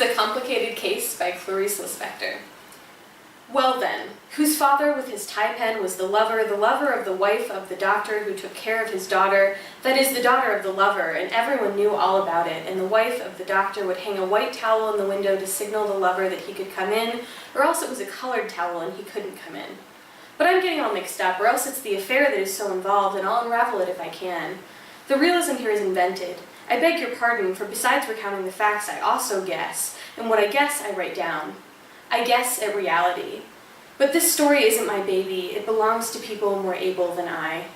a Complicated Case by Clarice Lispector. Well then, whose father with his tie pen was the lover of the wife of the doctor who took care of his daughter, that is, the daughter of the lover, and everyone knew all about it, and the wife of the doctor would hang a white towel in the window to signal the lover that he could come in, or else it was a colored towel and he couldn't come in. But I'm getting all mixed up, or else it's the affair that is so involved, and I'll unravel it if I can. The realism here is invented. I beg your pardon, for besides recounting the facts, I also guess, and what I guess I write down. I guess at reality. But this story isn't my baby, it belongs to people more able than I.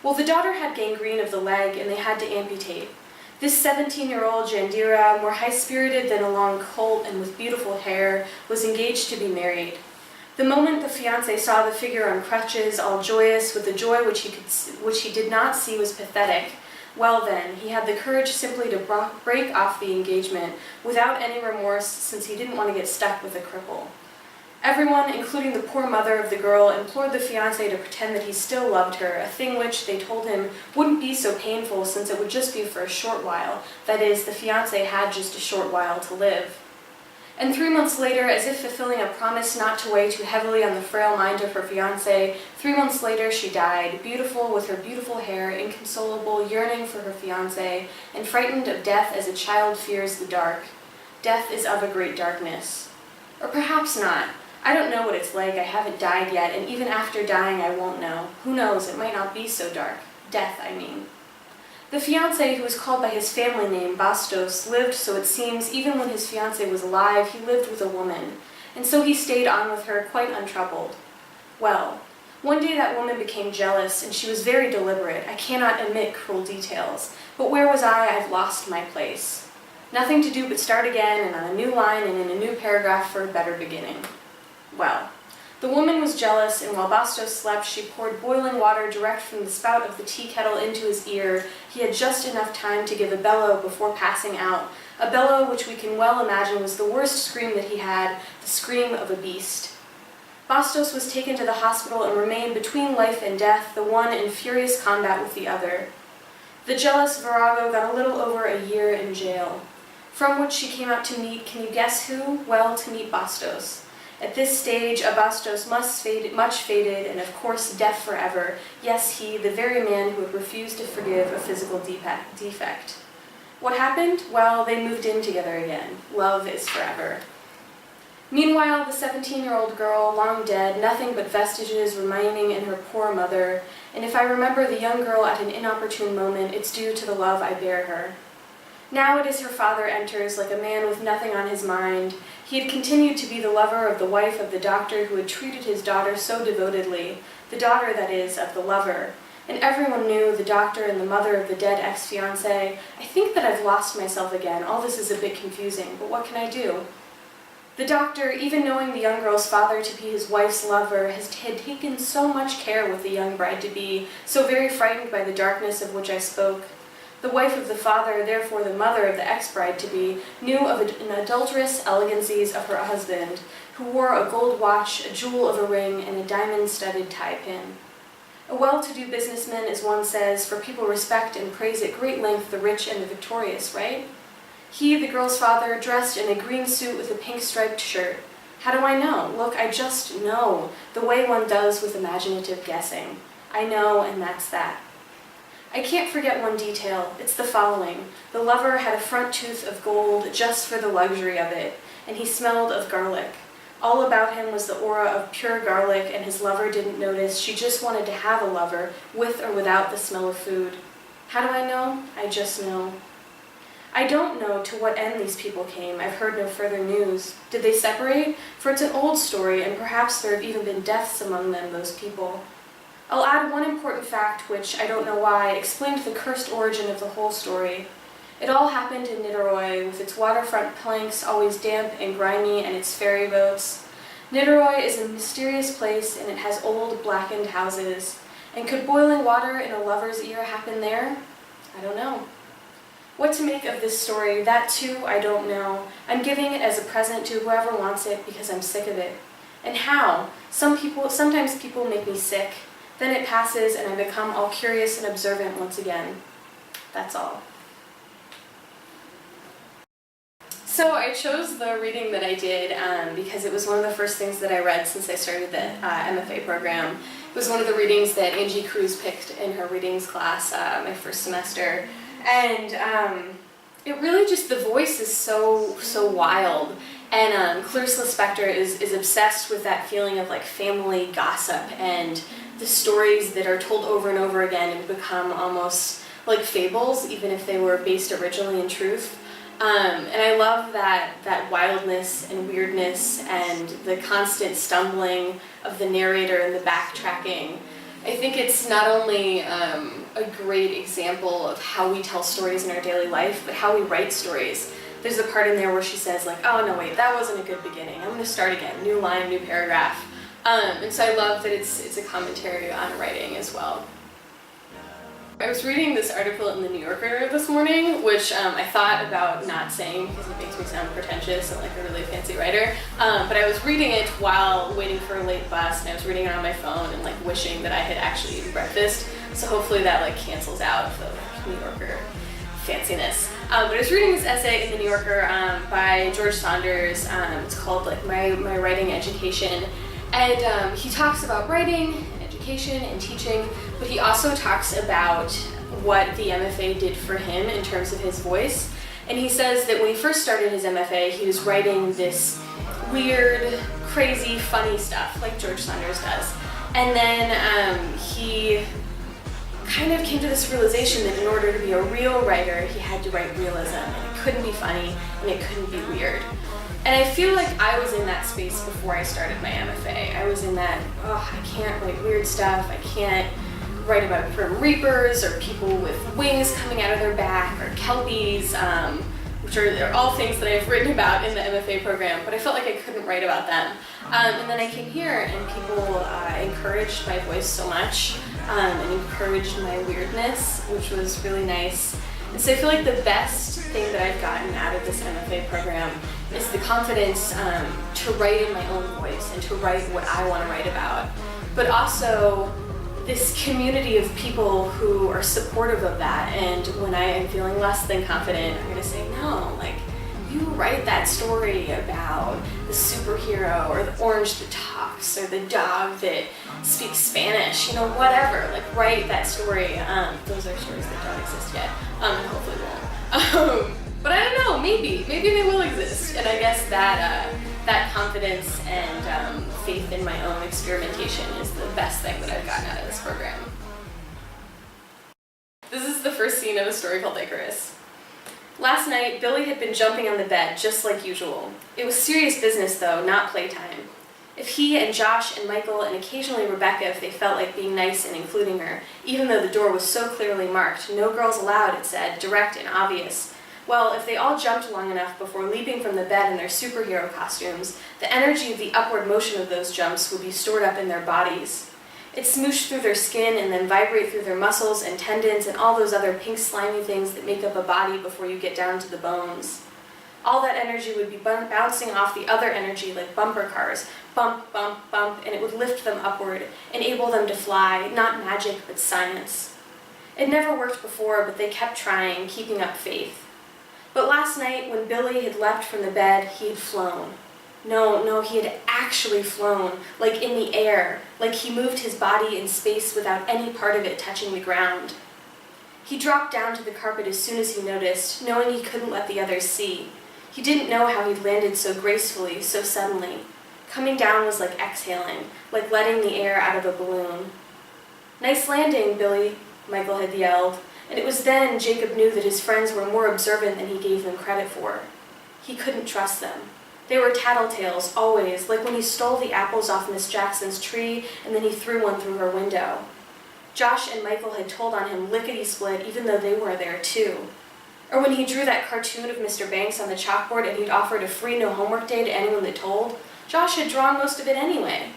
Well, the daughter had gangrene of the leg and they had to amputate. This 17-year-old Jandira, more high-spirited than a long colt and with beautiful hair, was engaged to be married. The moment the fiancé saw the figure on crutches, all joyous with a joy which he did not see was pathetic, well then, he had the courage simply to break off the engagement without any remorse, since he didn't want to get stuck with a cripple. Everyone, including the poor mother of the girl, implored the fiancé to pretend that he still loved her, a thing which, they told him, wouldn't be so painful since it would just be for a short while. That is, the fiancé had just a short while to live. And 3 months later, as if fulfilling a promise not to weigh too heavily on the frail mind of her fiancé, 3 months later she died, beautiful with her beautiful hair, inconsolable, yearning for her fiancé, and frightened of death as a child fears the dark. Death is of a great darkness. Or perhaps not. I don't know what it's like, I haven't died yet, and even after dying I won't know. Who knows, it might not be so dark. Death, I mean. The fiancé, who was called by his family name, Bastos, lived, so it seems, even when his fiancée was alive, he lived with a woman, and so he stayed on with her quite untroubled. Well, one day that woman became jealous, and she was very deliberate. I cannot omit cruel details, but where was I? I've lost my place. Nothing to do but start again, and on a new line and in a new paragraph for a better beginning. Well, the woman was jealous, and while Bastos slept, she poured boiling water direct from the spout of the tea kettle into his ear. He had just enough time to give a bellow before passing out, a bellow which we can well imagine was the worst scream that he had, the scream of a beast. Bastos was taken to the hospital and remained between life and death, the one in furious combat with the other. The jealous virago got a little over a year in jail. From which she came out to meet, can you guess who? Well, to meet Bastos. At this stage, Bastos much faded, and of course deaf forever. Yes, he, the very man who had refused to forgive a physical defect. What happened? Well, they moved in together again. Love is forever. Meanwhile, the 17-year-old girl, long dead, nothing but vestiges remaining in her poor mother, and if I remember the young girl at an inopportune moment, it's due to the love I bear her. Now it is her father enters, like a man with nothing on his mind. He had continued to be the lover of the wife of the doctor who had treated his daughter so devotedly, the daughter, that is, of the lover. And everyone knew, the doctor and the mother of the dead ex-fiancé. I think that I've lost myself again. All this is a bit confusing, but what can I do? The doctor, even knowing the young girl's father to be his wife's lover, had taken so much care with the young bride-to-be, so very frightened by the darkness of which I spoke. The wife of the father, therefore the mother of the ex-bride-to-be, knew of an adulterous elegancies of her husband, who wore a gold watch, a jewel of a ring, and a diamond-studded tie-pin. A well-to-do businessman, as one says, for people respect and praise at great length the rich and the victorious, right? He, the girl's father, dressed in a green suit with a pink-striped shirt. How do I know? Look, I just know, the way one does with imaginative guessing. I know, and that's that. I can't forget one detail. It's the following. The lover had a front tooth of gold just for the luxury of it, and he smelled of garlic. All about him was the aura of pure garlic, and his lover didn't notice. She just wanted to have a lover, with or without the smell of food. How do I know? I just know. I don't know to what end these people came. I've heard no further news. Did they separate? For it's an old story, and perhaps there have even been deaths among them, those people. I'll add one important fact which, I don't know why, explained the cursed origin of the whole story. It all happened in Niterói, with its waterfront planks always damp and grimy and its ferry boats. Niterói is a mysterious place, and it has old, blackened houses. And could boiling water in a lover's ear happen there? I don't know. What to make of this story, that too, I don't know. I'm giving it as a present to whoever wants it because I'm sick of it. And how? Sometimes people make me sick. Then it passes, and I become all curious and observant once again. That's all. So I chose the reading that I did because it was one of the first things that I read since I started the MFA program. It was one of the readings that Angie Cruz picked in her readings class my first semester. And it really just, the voice is so wild. And Clarice Lispector is obsessed with that feeling of like family gossip and the stories that are told over and over again and become almost like fables, even if they were based originally in truth. And I love that wildness and weirdness and the constant stumbling of the narrator and the backtracking. I think it's not only a great example of how we tell stories in our daily life, but how we write stories. There's a part in there where she says like, oh no wait, that wasn't a good beginning, I'm going to start again, new line, new paragraph. And so I love that it's a commentary on writing as well. I was reading this article in the New Yorker this morning, which I thought about not saying because it makes me sound pretentious and like a really fancy writer. But I was reading it while waiting for a late bus, and I was reading it on my phone and like wishing that I had actually eaten breakfast. So hopefully that like cancels out the New Yorker fanciness. But I was reading this essay in the New Yorker by George Saunders. It's called like My Writing Education, and he talks about writing, education, and teaching. But he also talks about what the MFA did for him in terms of his voice. And he says that when he first started his MFA, he was writing this weird, crazy, funny stuff like George Saunders does. And then he kind of came to this realization that in order to be a real writer, he had to write realism. And it couldn't be funny, and it couldn't be weird. And I feel like I was in that space before I started my MFA. I was in that, I can't write weird stuff, I can't write about grim reapers or people with wings coming out of their back or kelpies, which are all things that I've written about in the MFA program, but I felt like I couldn't write about them. And then I came here and people encouraged my voice so much and encouraged my weirdness, which was really nice. And so I feel like the best thing that I've gotten out of this MFA program is the confidence to write in my own voice and to write what I want to write about, but also this community of people who are supportive of that. And when I am feeling less than confident, I'm going to say, no, like, you write that story about the superhero or the orange that talks or the dog that speaks Spanish, whatever, like write that story. Those are stories that don't exist yet, and hopefully won't. But I don't know, maybe they will exist. And I guess that confidence and faith in my own experimentation is the best thing that I've gotten out of this program. This is the first scene of a story called Icarus. Last night, Billy had been jumping on the bed just like usual. It was serious business though, not playtime. If he and Josh and Michael and occasionally Rebecca, if they felt like being nice and including her, even though the door was so clearly marked, no girls allowed, it said, direct and obvious. Well, if they all jumped long enough before leaping from the bed in their superhero costumes, the energy of the upward motion of those jumps would be stored up in their bodies. It'd smoosh through their skin and then vibrate through their muscles and tendons and all those other pink slimy things that make up a body before you get down to the bones. All that energy would be bouncing off the other energy like bumper cars, bump, bump, bump, and it would lift them upward, enable them to fly, not magic, but science. It never worked before, but they kept trying, keeping up faith. But last night, when Billy had leapt from the bed, he had flown. No, he had actually flown, like in the air, like he moved his body in space without any part of it touching the ground. He dropped down to the carpet as soon as he noticed, knowing he couldn't let the others see. He didn't know how he'd landed so gracefully, so suddenly. Coming down was like exhaling, like letting the air out of a balloon. "Nice landing, Billy," Michael had yelled. And it was then Jacob knew that his friends were more observant than he gave them credit for. He couldn't trust them. They were tattletales, always, like when he stole the apples off Miss Jackson's tree and then he threw one through her window. Josh and Michael had told on him lickety-split even though they were there too. Or when he drew that cartoon of Mr. Banks on the chalkboard and he'd offered a free no homework day to anyone that told, Josh had drawn most of it anyway.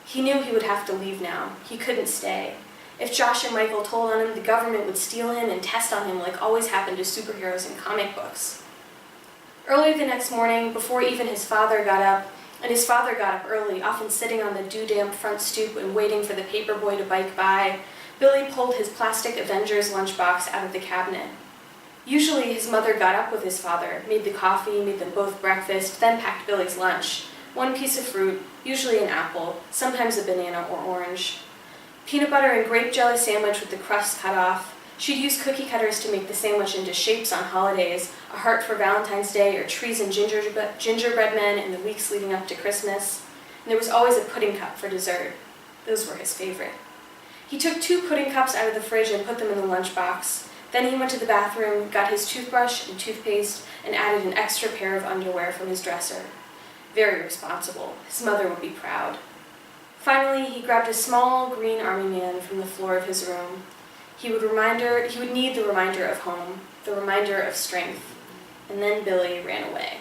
He knew he would have to leave now. He couldn't stay. If Josh and Michael told on him, the government would steal him and test on him like always happened to superheroes in comic books. Early the next morning, before even his father got up, and his father got up early, often sitting on the dew-damp front stoop and waiting for the paperboy to bike by, Billy pulled his plastic Avengers lunchbox out of the cabinet. Usually his mother got up with his father, made the coffee, made them both breakfast, then packed Billy's lunch. One piece of fruit, usually an apple, sometimes a banana or orange. Peanut butter and grape jelly sandwich with the crust cut off. She'd use cookie cutters to make the sandwich into shapes on holidays, a heart for Valentine's Day, or trees and gingerbread men in the weeks leading up to Christmas. And there was always a pudding cup for dessert. Those were his favorite. He took 2 pudding cups out of the fridge and put them in the lunchbox. Then he went to the bathroom, got his toothbrush and toothpaste, and added an extra pair of underwear from his dresser. Very responsible. His mother would be proud. Finally, he grabbed a small green army man from the floor of his room. He would need the reminder of home, the reminder of strength. And then Billy ran away.